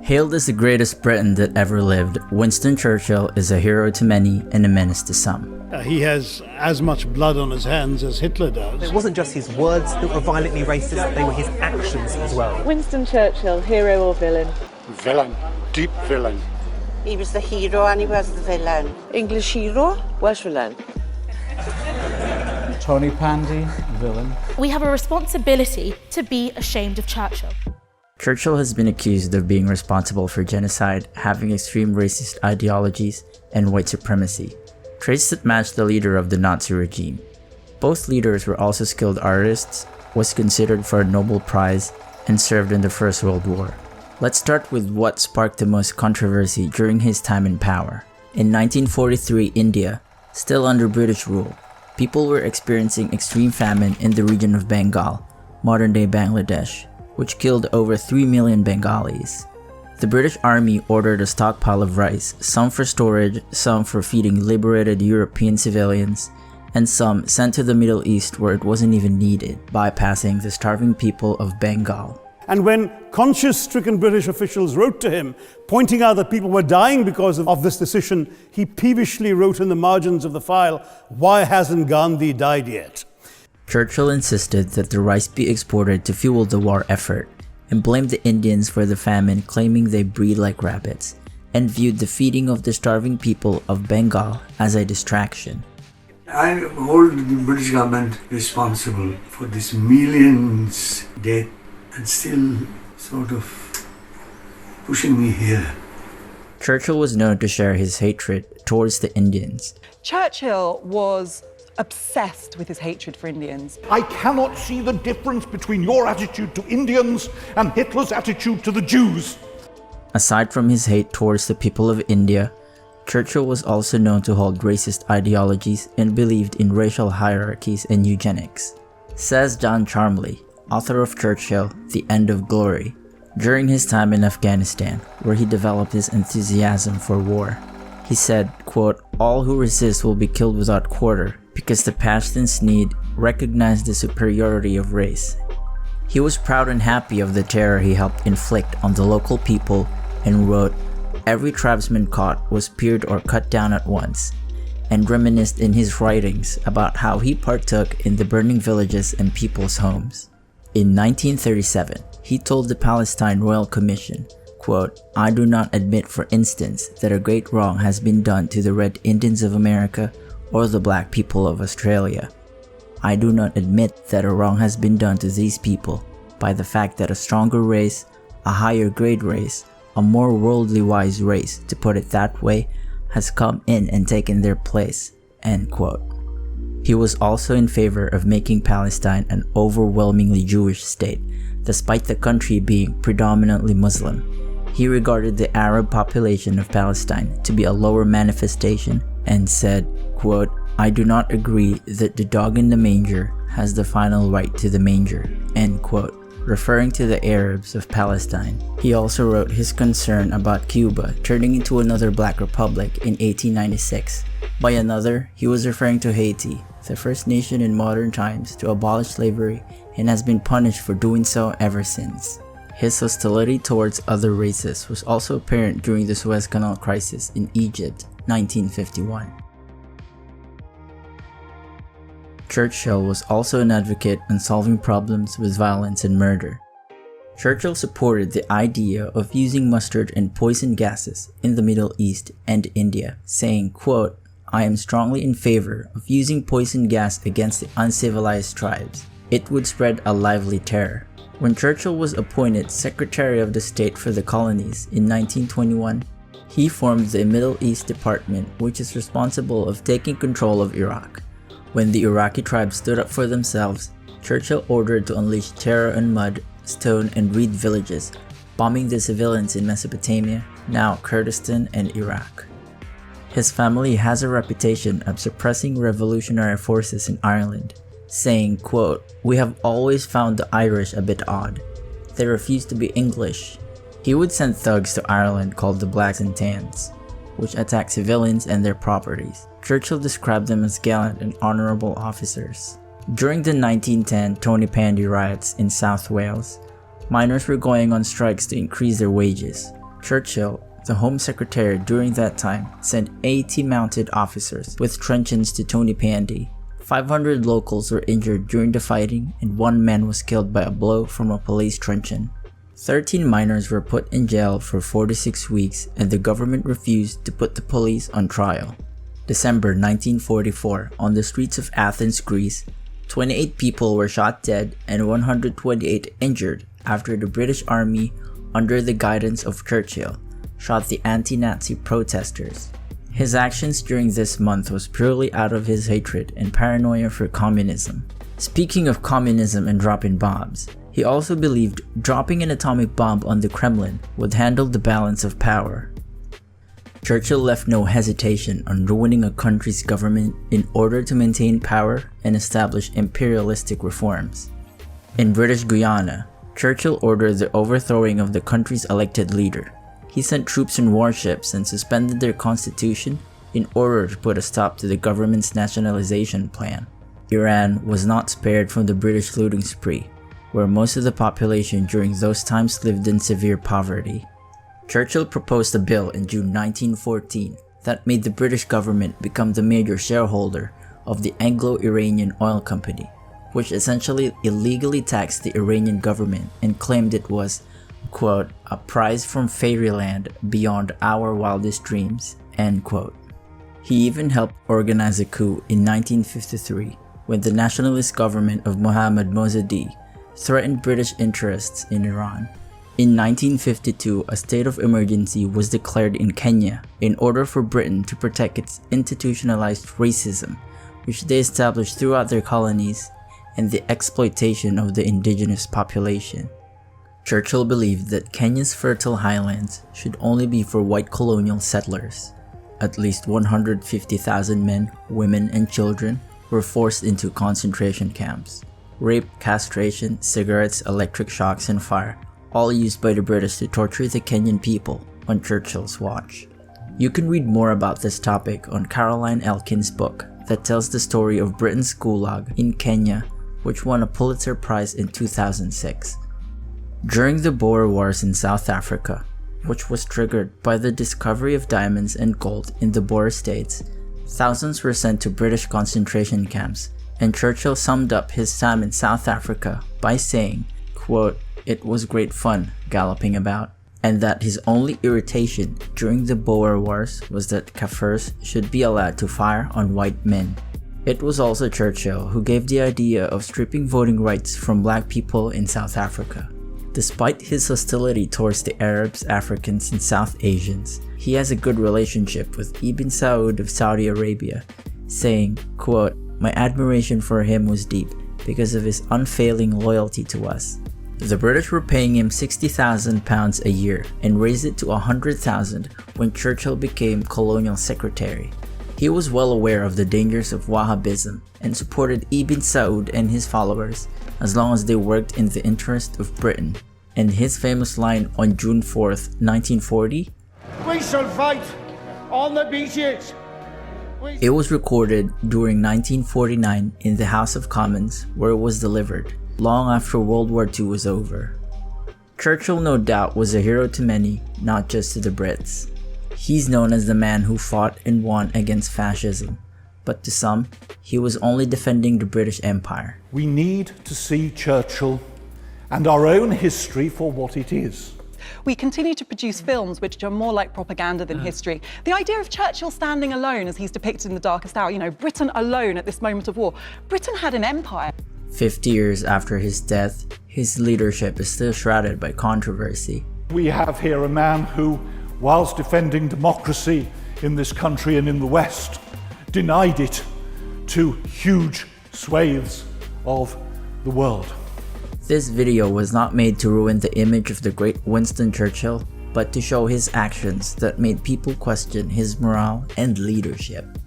Hailed as the greatest Briton that ever lived, Winston Churchill is a hero to many and a menace to some. He has as much blood on his hands as Hitler does. It wasn't just his words that were violently racist, they were his actions as well. Winston Churchill, hero or villain? Villain, deep villain. He was the hero and he was the villain. English hero, Welsh villain. Tonypandy, villain. We have a responsibility to be ashamed of Churchill. Churchill has been accused of being responsible for genocide, having extreme racist ideologies, and white supremacy, traits that match the leader of the Nazi regime. Both leaders were also skilled artists, was considered for a Nobel Prize, and served in the First World War. Let's start with what sparked the most controversy during his time in power. In 1943 India, still under British rule, people were experiencing extreme famine in the region of Bengal, modern-day Bangladesh, which killed over 3 million Bengalis. The British Army ordered a stockpile of rice, some for storage, some for feeding liberated European civilians, and some sent to the Middle East where it wasn't even needed, bypassing the starving people of Bengal. And when conscience-stricken British officials wrote to him, pointing out that people were dying because of this decision, he peevishly wrote in the margins of the file, "Why hasn't Gandhi died yet?" Churchill insisted that the rice be exported to fuel the war effort, and blamed the Indians for the famine, claiming they breed like rabbits, and viewed the feeding of the starving people of Bengal as a distraction. I hold the British government responsible for this millions death and still sort of pushing me here. Churchill was known to share his hatred towards the Indians. Churchill was obsessed with his hatred for Indians. I cannot see the difference between your attitude to Indians and Hitler's attitude to the Jews. Aside from his hate towards the people of India, Churchill was also known to hold racist ideologies and believed in racial hierarchies and eugenics. Says John Charmley, author of Churchill, The End of Glory, during his time in Afghanistan, where he developed his enthusiasm for war. He said, quote, "All who resist will be killed without quarter, because the Pashtuns need recognize the superiority of race." He was proud and happy of the terror he helped inflict on the local people and wrote, "Every tribesman caught was speared or cut down at once," and reminisced in his writings about how he partook in the burning villages and people's homes. In 1937, he told the Palestine Royal Commission, quote, "I do not admit, for instance, that a great wrong has been done to the Red Indians of America or the black people of Australia. I do not admit that a wrong has been done to these people by the fact that a stronger race, a higher grade race, a more worldly wise race, to put it that way, has come in and taken their place," end quote. He was also in favor of making Palestine an overwhelmingly Jewish state, despite the country being predominantly Muslim. He regarded the Arab population of Palestine to be a lower manifestation and said, quote, "I do not agree that the dog in the manger has the final right to the manger," end quote, referring to the Arabs of Palestine. He also wrote his concern about Cuba turning into another black republic in 1896. By another, he was referring to Haiti, the first nation in modern times to abolish slavery and has been punished for doing so ever since. His hostility towards other races was also apparent during the Suez Canal crisis in Egypt, 1951. Churchill was also an advocate on solving problems with violence and murder. Churchill supported the idea of using mustard and poison gases in the Middle East and India, saying, quote, "I am strongly in favor of using poison gas against the uncivilized tribes. It would spread a lively terror." When Churchill was appointed Secretary of the State for the Colonies in 1921, he formed the Middle East Department, which is responsible of taking control of Iraq. When the Iraqi tribes stood up for themselves, Churchill ordered to unleash terror on mud, stone, and reed villages, bombing the civilians in Mesopotamia, now Kurdistan and Iraq. His family has a reputation of suppressing revolutionary forces in Ireland, saying, quote, "We have always found the Irish a bit odd. They refuse to be English." He would send thugs to Ireland called the Blacks and Tans, which attacked civilians and their properties. Churchill described them as gallant and honorable officers. During the 1910 Tonypandy riots in South Wales, Miners were going on strikes to increase their wages. Churchill, the Home Secretary during that time, sent 80 mounted officers with truncheons to Tonypandy. 500 locals were injured during the fighting, and 1 man was killed by a blow from a police truncheon. 13 miners were put in jail for 46 weeks, and the government refused to put the police on trial. December 1944, on the streets of Athens, Greece, 28 people were shot dead and 128 injured after the British Army, under the guidance of Churchill, shot the anti-Nazi protesters. His actions during this month was purely out of his hatred and paranoia for communism. Speaking of communism and dropping bombs, he also believed dropping an atomic bomb on the Kremlin would handle the balance of power. Churchill left no hesitation on ruining a country's government in order to maintain power and establish imperialistic reforms. In British Guiana, Churchill ordered the overthrowing of the country's elected leader. He sent troops and warships and suspended their constitution in order to put a stop to the government's nationalization plan. Iran was not spared from the British looting spree, where most of the population during those times lived in severe poverty. Churchill proposed a bill in June 1914 that made the British government become the major shareholder of the Anglo-Iranian Oil Company, which essentially illegally taxed the Iranian government and claimed it was, quote, a prize from fairyland beyond our wildest dreams, end quote. He even helped organize a coup in 1953 when the nationalist government of Mohammad Mossadegh threatened British interests in Iran. In 1952, a state of emergency was declared in Kenya in order for Britain to protect its institutionalized racism, which they established throughout their colonies, and the exploitation of the indigenous population. Churchill believed that Kenya's fertile highlands should only be for white colonial settlers. At least 150,000 men, women, and children were forced into concentration camps. Rape, castration, cigarettes, electric shocks, and fire, all used by the British to torture the Kenyan people on Churchill's watch. You can read more about this topic on Caroline Elkin's book that tells the story of Britain's gulag in Kenya, which won a Pulitzer Prize in 2006. During the Boer Wars in South Africa, which was triggered by the discovery of diamonds and gold in the Boer states, thousands were sent to British concentration camps, and Churchill summed up his time in South Africa by saying, quote, "It was great fun galloping about," and that his only irritation during the Boer Wars was that Kafirs should be allowed to fire on white men. It was also Churchill who gave the idea of stripping voting rights from black people in South Africa. Despite his hostility towards the Arabs, Africans, and South Asians, he has a good relationship with Ibn Saud of Saudi Arabia, saying, quote, "My admiration for him was deep because of his unfailing loyalty to us." The British were paying him £60,000 a year and raised it to £100,000 when Churchill became colonial secretary. He was well aware of the dangers of Wahhabism and supported Ibn Saud and his followers as long as they worked in the interest of Britain. And his famous line on June 4th, 1940, We shall fight on the beaches. It was recorded during 1949 in the House of Commons, where it was delivered, long after World War II was over. Churchill no doubt was a hero to many, not just to the Brits. He's known as the man who fought and won against fascism, but to some, he was only defending the British Empire. We need to see Churchill and our own history for what it is. We continue to produce films which are more like propaganda than history. The idea of Churchill standing alone as he's depicted in The Darkest Hour, Britain alone at this moment of war. Britain had an empire. 50 years after his death, his leadership is still shrouded by controversy. We have here a man who, whilst defending democracy in this country and in the West, denied it to huge swathes of the world. This video was not made to ruin the image of the great Winston Churchill, but to show his actions that made people question his morale and leadership.